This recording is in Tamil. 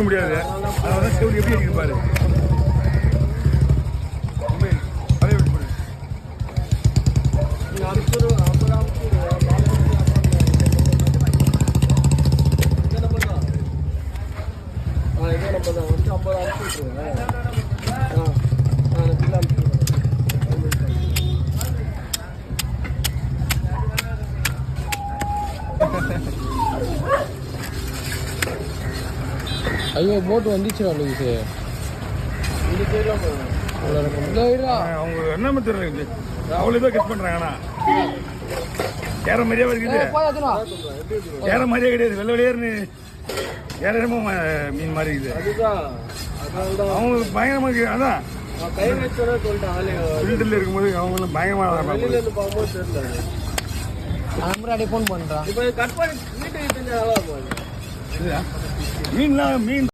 முடியாது. அதனால செவடி எப்படி அடிக்குது பாரு. ஐயோ போட்டு வந்துச்சு லூசு. அவங்க என்ன தெரியல, அவ்வளோ பேர் கட் பண்றாங்க. ஆனா கேர மாதிரியே இருக்குது, கேர மாதிரியே கிடையாது. வெள்ளை வெளியேறுன்னு வேற என்னமோ மீன் மாதிரி இருக்குது. அவங்க பயங்கரமா இருக்கு. அதான் ஃபில்டர்ல இருக்கும்போது அவங்களும் பயங்கரமா ஃபோன் பண்றான். மீன்லாம் மீன்